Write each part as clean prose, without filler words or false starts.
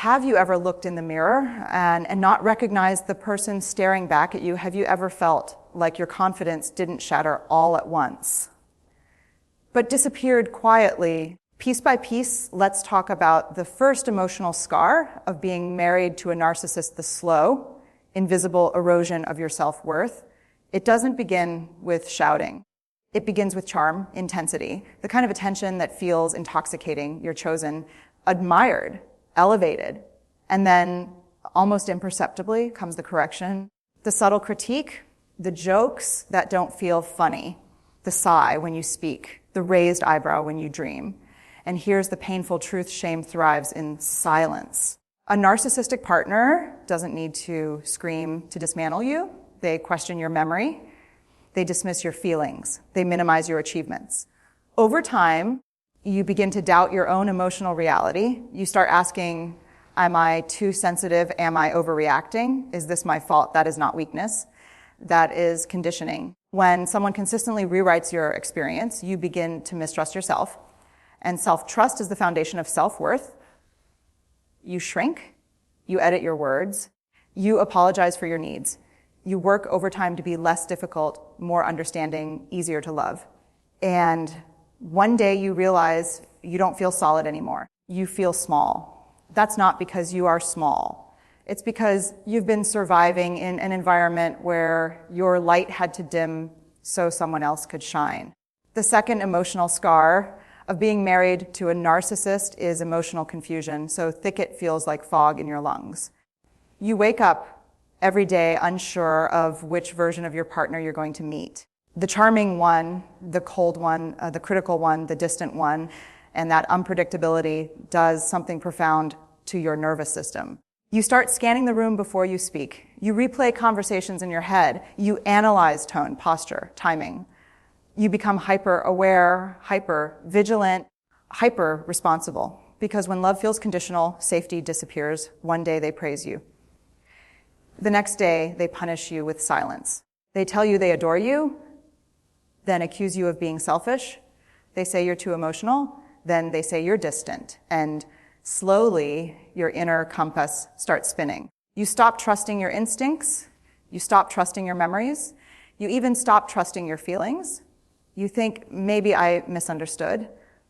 have you ever looked in the mirror and not recognized the person staring back at you? Have you ever felt like your confidence didn't shatter all at once, but disappeared quietly? Piece by piece, let's talk about the first emotional scar of being married to a narcissist, the slow, invisible erosion of your self-worth. It doesn't begin with shouting. It begins with charm, intensity, the kind of attention that feels intoxicating. You're chosen, admired, elevated, and then almost imperceptibly comes the correction, the subtle critique, the jokes that don't feel funny, the sigh when you speak, the raised eyebrow when you dream. And here's the painful truth: shame thrives in silence. A narcissistic partner doesn't need to scream to dismantle you. They question your memory. They dismiss your feelings. They minimize your achievements. Over time, you begin to doubt your own emotional reality. You start asking, am I too sensitive? Am I overreacting? Is this my fault? That is not weakness. That is conditioning. When someone consistently rewrites your experience, you begin to mistrust yourself. And self-trust is the foundation of self-worth. You shrink. You edit your words. You apologize for your needs. You work overtime to be less difficult, more understanding, easier to love. And one day you realize you don't feel solid anymore. You feel small. That's not because you are small. It's because you've been surviving in an environment where your light had to dim so someone else could shine. The second emotional scar of being married to a narcissist is emotional confusion. So thick it feels like fog in your lungs. You wake up every day unsure of which version of your partner you're going to meet. The charming one, the cold one, the critical one, the distant one, and that unpredictability does something profound to your nervous system. You start scanning the room before you speak. You replay conversations in your head. You analyze tone, posture, timing. You become hyper-aware, hyper-vigilant, hyper-responsible. Because when love feels conditional, safety disappears. One day they praise you. The next day they punish you with silence. They tell you they adore you, then accuse you of being selfish. They say you're too emotional, then they say you're distant. And slowly, your inner compass starts spinning. You stop trusting your instincts. You stop trusting your memories. You even stop trusting your feelings. You think, maybe I misunderstood.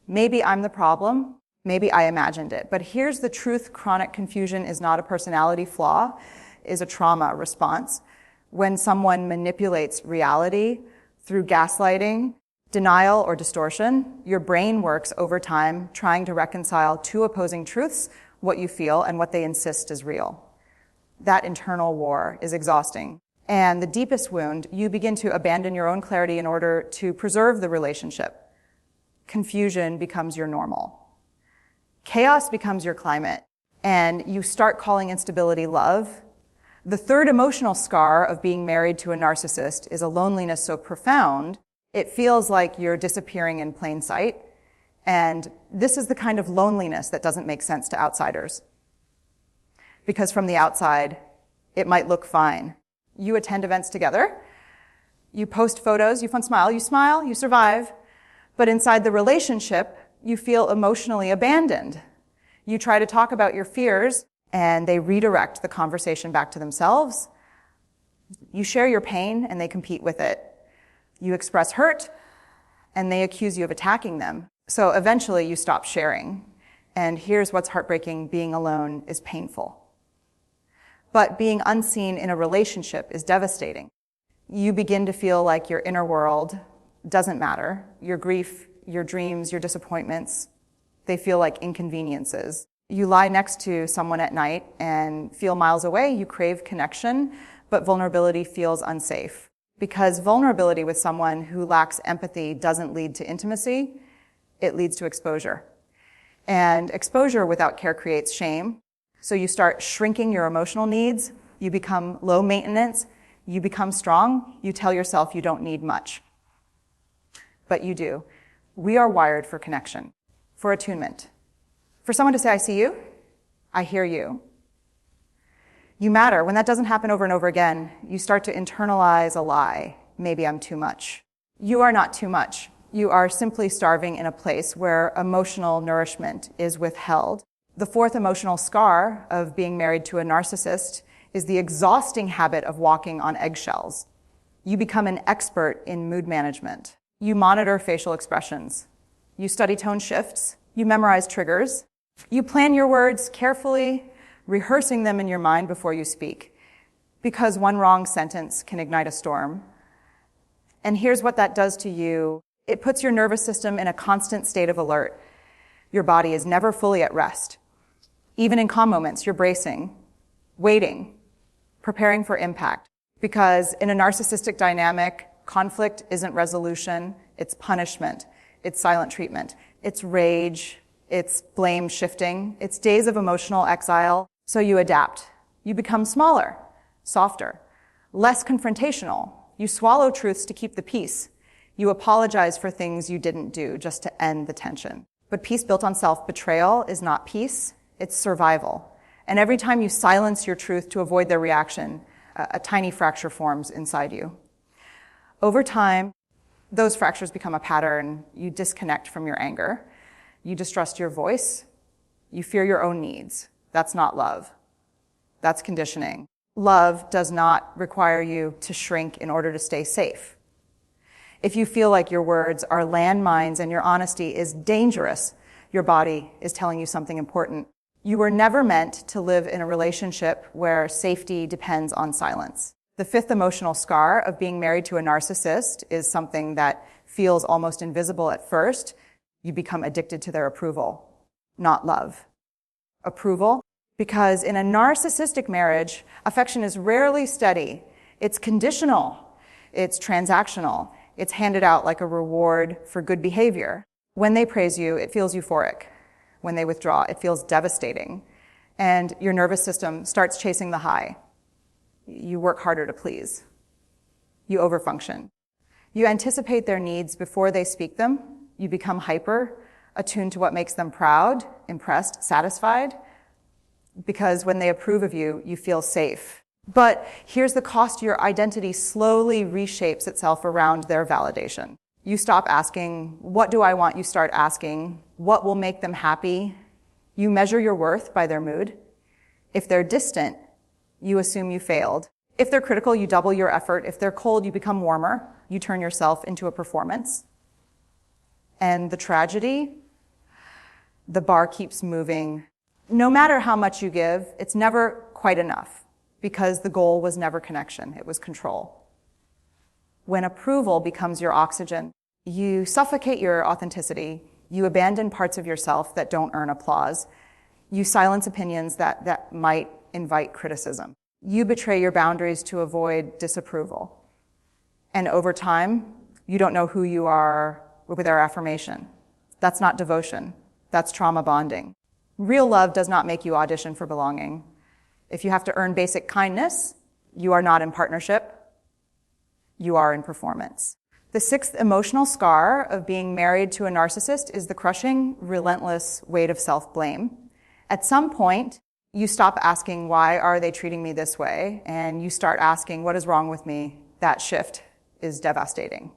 Maybe I'm the problem. Maybe I imagined it. But here's the truth: chronic confusion is not a personality flaw, is a trauma response. When someone manipulates reality through gaslighting, denial, or distortion, your brain works over time trying to reconcile two opposing truths, what you feel and what they insist is real. That internal war is exhausting. And the deepest wound, you begin to abandon your own clarity in order to preserve the relationship. Confusion becomes your normal. Chaos becomes your climate. And you start calling instability love. The third emotional scar of being married to a narcissist is a loneliness so profound, it feels like you're disappearing in plain sight. And this is the kind of loneliness that doesn't make sense to outsiders. Because from the outside, it might look fine. You attend events together. You post photos, you smile, you survive. But inside the relationship, you feel emotionally abandoned. You try to talk about your fears, and they redirect the conversation back to themselves. You share your pain, and they compete with it. You express hurt, and they accuse you of attacking them. So eventually you stop sharing. And here's what's heartbreaking: being alone is painful. But being unseen in a relationship is devastating. You begin to feel like your inner world doesn't matter. Your grief, your dreams, your disappointments, they feel like inconveniences. You lie next to someone at night and feel miles away. You crave connection, but vulnerability feels unsafe. Because vulnerability with someone who lacks empathy doesn't lead to intimacy, it leads to exposure. And exposure without care creates shame. So you start shrinking your emotional needs. You become low maintenance. You become strong. You tell yourself you don't need much. But you do. We are wired for connection, for attunement. For someone to say, I see you, I hear you. You matter. When that doesn't happen over and over again, you start to internalize a lie. Maybe I'm too much. You are not too much. You are simply starving in a place where emotional nourishment is withheld. The fourth emotional scar of being married to a narcissist is the exhausting habit of walking on eggshells. You become an expert in mood management. You monitor facial expressions. You study tone shifts. You memorize triggers. You plan your words carefully, rehearsing them in your mind before you speak, because one wrong sentence can ignite a storm. And here's what that does to you. It puts your nervous system in a constant state of alert. Your body is never fully at rest. Even in calm moments, you're bracing, waiting, preparing for impact. Because in a narcissistic dynamic, conflict isn't resolution, it's punishment, it's silent treatment, it's rage, it's blame shifting, it's days of emotional exile. So you adapt. You become smaller, softer, less confrontational. You swallow truths to keep the peace. You apologize for things you didn't do just to end the tension. But peace built on self-betrayal is not peace, it's survival. And every time you silence your truth to avoid their reaction, a tiny fracture forms inside you. Over time, those fractures become a pattern. You disconnect from your anger. You distrust your voice. You fear your own needs. That's not love. That's conditioning. Love does not require you to shrink in order to stay safe. If you feel like your words are landmines and your honesty is dangerous, your body is telling you something important. You were never meant to live in a relationship where safety depends on silence. The fifth emotional scar of being married to a narcissist is something that feels almost invisible at first. You become addicted to their approval, not love. Approval, because in a narcissistic marriage, affection is rarely steady. It's conditional. It's transactional. It's handed out like a reward for good behavior. When they praise you, it feels euphoric. When they withdraw, it feels devastating. And your nervous system starts chasing the high. You work harder to please. You overfunction. You anticipate their needs before they speak them. You become hyper, attuned to what makes them proud, impressed, satisfied. Because when they approve of you, you feel safe. But here's the cost: your identity slowly reshapes itself around their validation. You stop asking, what do I want? You start asking, what will make them happy? You measure your worth by their mood. If they're distant, you assume you failed. If they're critical, you double your effort. If they're cold, you become warmer. You turn yourself into a performance. And the tragedy, the bar keeps moving. No matter how much you give, it's never quite enough, because the goal was never connection, it was control. When approval becomes your oxygen, you suffocate your authenticity. You abandon parts of yourself that don't earn applause. You silence opinions that might invite criticism. You betray your boundaries to avoid disapproval. And over time, you don't know who you are with their affirmation. That's not devotion. That's trauma bonding. Real love does not make you audition for belonging. If you have to earn basic kindness, you are not in partnership. You are in performance. The sixth emotional scar of being married to a narcissist is the crushing, relentless weight of self-blame. At some point, you stop asking, why are they treating me this way? And you start asking, what is wrong with me? That shift is devastating.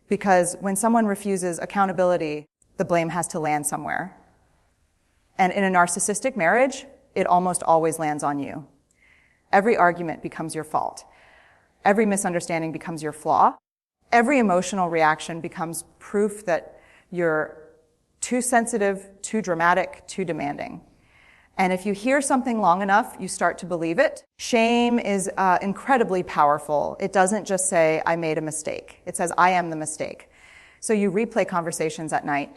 Because when someone refuses accountability, the blame has to land somewhere. And in a narcissistic marriage, it almost always lands on you. Every argument becomes your fault. Every misunderstanding becomes your flaw. Every emotional reaction becomes proof that you're too sensitive, too dramatic, too demanding. And if you hear something long enough, you start to believe it. Shame is incredibly powerful. It doesn't just say, I made a mistake. It says, I am the mistake. So you replay conversations at night.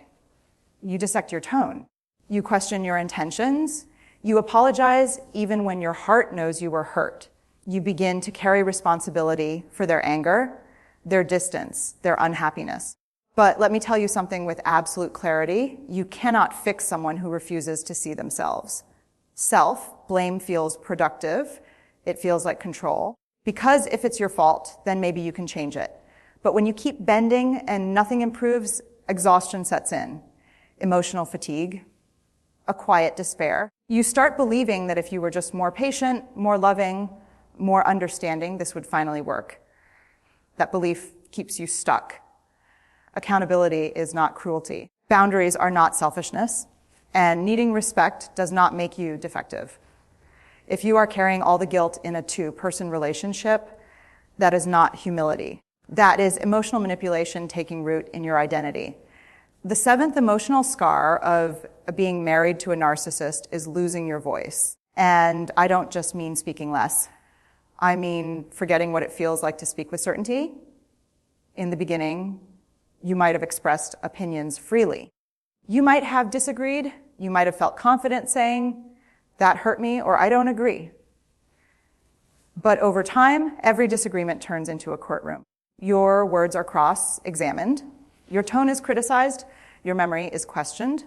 You dissect your tone. You question your intentions. You apologize even when your heart knows you were hurt. You begin to carry responsibility for their anger, their distance, their unhappiness. But let me tell you something with absolute clarity. You cannot fix someone who refuses to see themselves. Self-blame feels productive. It feels like control. Because if it's your fault, then maybe you can change it. But when you keep bending and nothing improves, exhaustion sets in. Emotional fatigue, a quiet despair. You start believing that if you were just more patient, more loving, more understanding, this would finally work. That belief keeps you stuck. Accountability is not cruelty. Boundaries are not selfishness. And needing respect does not make you defective. If you are carrying all the guilt in a two-person relationship, that is not humility. That is emotional manipulation taking root in your identity. The seventh emotional scar of being married to a narcissist is losing your voice. And I don't just mean speaking less. I mean forgetting what it feels like to speak with certainty. In the beginning, you might have expressed opinions freely. You might have disagreed. You might have felt confident saying, "That hurt me," or "I don't agree." But over time, every disagreement turns into a courtroom. Your words are cross-examined. Your tone is criticized. Your memory is questioned.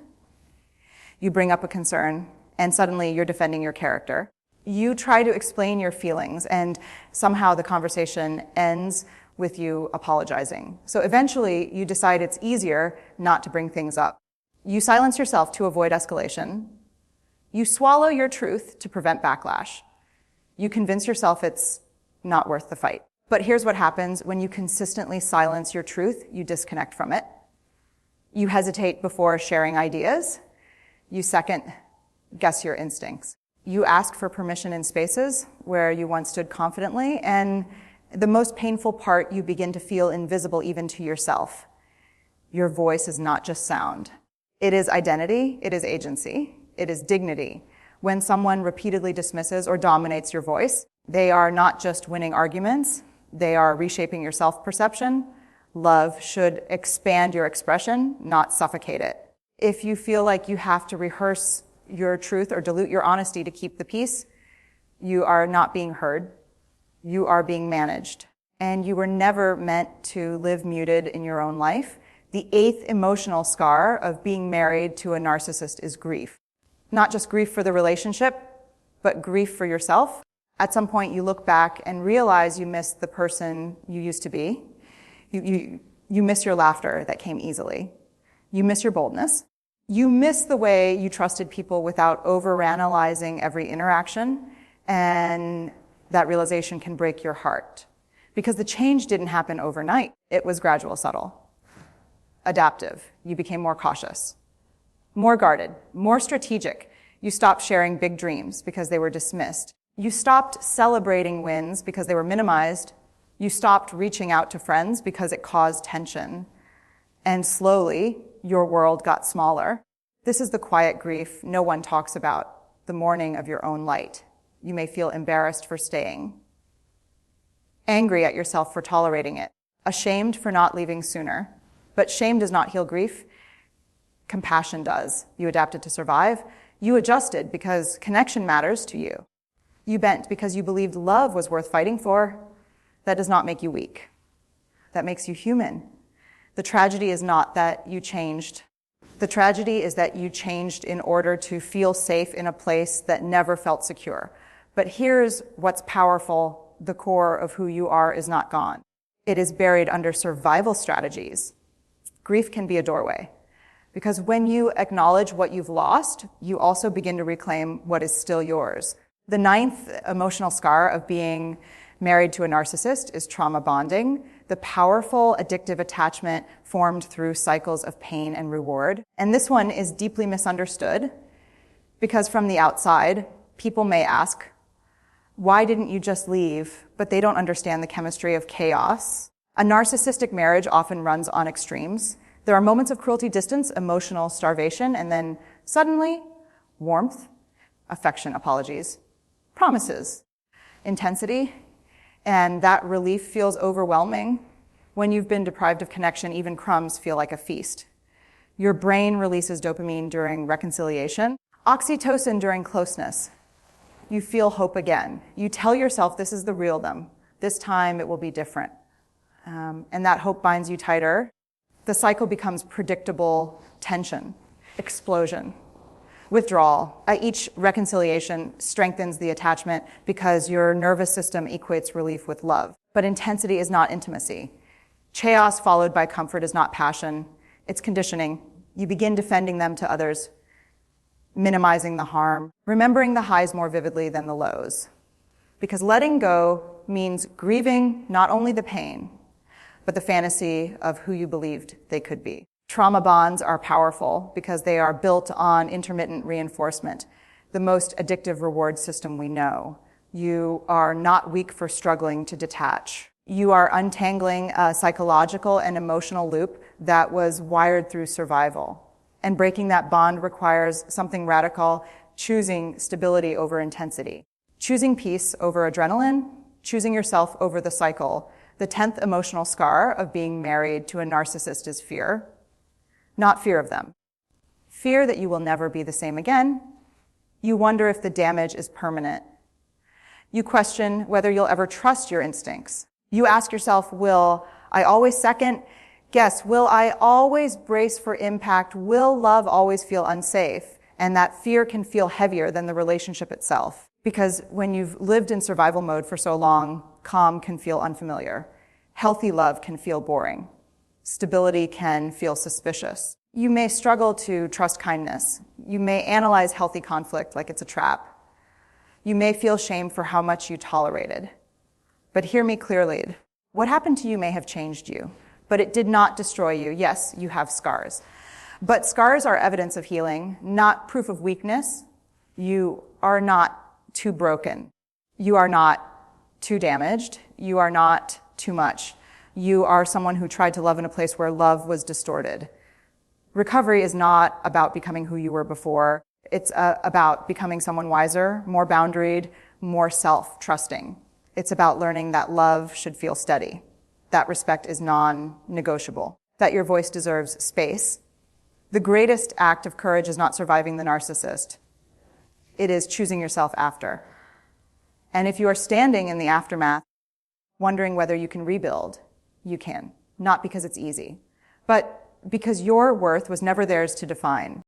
You bring up a concern, and suddenly you're defending your character. You try to explain your feelings, and somehow the conversation ends with you apologizing. So eventually, you decide it's easier not to bring things up. You silence yourself to avoid escalation. You swallow your truth to prevent backlash. You convince yourself it's not worth the fight. But here's what happens when you consistently silence your truth: you disconnect from it. You hesitate before sharing ideas. You second guess your instincts. You ask for permission in spaces where you once stood confidently, and the most painful part, you begin to feel invisible even to yourself. Your voice is not just sound. It is identity, it is agency, it is dignity. When someone repeatedly dismisses or dominates your voice, they are not just winning arguments, they are reshaping your self-perception. Love should expand your expression, not suffocate it. If you feel like you have to rehearse your truth or dilute your honesty to keep the peace, you are not being heard. You are being managed. And you were never meant to live muted in your own life. The eighth emotional scar of being married to a narcissist is grief. Not just grief for the relationship, but grief for yourself. At some point, you look back and realize you miss the person you used to be. You miss your laughter that came easily. You miss your boldness. You miss the way you trusted people without overanalyzing every interaction, and that realization can break your heart. Because the change didn't happen overnight. It was gradual, subtle, adaptive. You became more cautious, more guarded, more strategic. You stopped sharing big dreams because they were dismissed. You stopped celebrating wins because they were minimized. You stopped reaching out to friends because it caused tension. And slowly, your world got smaller. This is the quiet grief no one talks about, the mourning of your own light. You may feel embarrassed for staying, angry at yourself for tolerating it, ashamed for not leaving sooner. But shame does not heal grief. Compassion does. You adapted to survive. You adjusted because connection matters to you. You bent because you believed love was worth fighting for. That does not make you weak. That makes you human. The tragedy is not that you changed. The tragedy is that you changed in order to feel safe in a place that never felt secure. But here's what's powerful. The core of who you are is not gone. It is buried under survival strategies. Grief can be a doorway. Because when you acknowledge what you've lost, you also begin to reclaim what is still yours. The ninth emotional scar of being married to a narcissist is trauma bonding, the powerful addictive attachment formed through cycles of pain and reward. And this one is deeply misunderstood because from the outside, people may ask, why didn't you just leave? But they don't understand the chemistry of chaos. A narcissistic marriage often runs on extremes. There are moments of cruelty, distance, emotional starvation, and then suddenly, warmth, affection, apologies, promises, intensity, and that relief feels overwhelming. When you've been deprived of connection, even crumbs feel like a feast. Your brain releases dopamine during reconciliation, oxytocin during closeness. You feel hope again. You tell yourself this is the real them. This time it will be different. And that hope binds you tighter. The cycle becomes predictable tension, explosion, withdrawal. Each reconciliation strengthens the attachment because your nervous system equates relief with love. But intensity is not intimacy. Chaos followed by comfort is not passion. It's conditioning. You begin defending them to others, minimizing the harm, remembering the highs more vividly than the lows. Because letting go means grieving not only the pain, but the fantasy of who you believed they could be. Trauma bonds are powerful because they are built on intermittent reinforcement, the most addictive reward system we know. You are not weak for struggling to detach. You are untangling a psychological and emotional loop that was wired through survival. And breaking that bond requires something radical, choosing stability over intensity. Choosing peace over adrenaline, choosing yourself over the cycle. The 10th emotional scar of being married to a narcissist is fear. Not fear of them. Fear that you will never be the same again. You wonder if the damage is permanent. You question whether you'll ever trust your instincts. You ask yourself, will I always second guess? Will I always brace for impact? Will love always feel unsafe? And that fear can feel heavier than the relationship itself. Because when you've lived in survival mode for so long, calm can feel unfamiliar. Healthy love can feel boring. Stability can feel suspicious. You may struggle to trust kindness. You may analyze healthy conflict like it's a trap. You may feel shame for how much you tolerated. But hear me clearly. What happened to you may have changed you, but it did not destroy you. Yes, you have scars. But scars are evidence of healing, not proof of weakness. You are not too broken. You are not too damaged. You are not too much. You are someone who tried to love in a place where love was distorted. Recovery is not about becoming who you were before. It's about becoming someone wiser, more boundaried, more self-trusting. It's about learning that love should feel steady, that respect is non-negotiable, that your voice deserves space. The greatest act of courage is not surviving the narcissist. It is choosing yourself after. And if you are standing in the aftermath, wondering whether you can rebuild, you can. Not because it's easy, but because your worth was never theirs to define.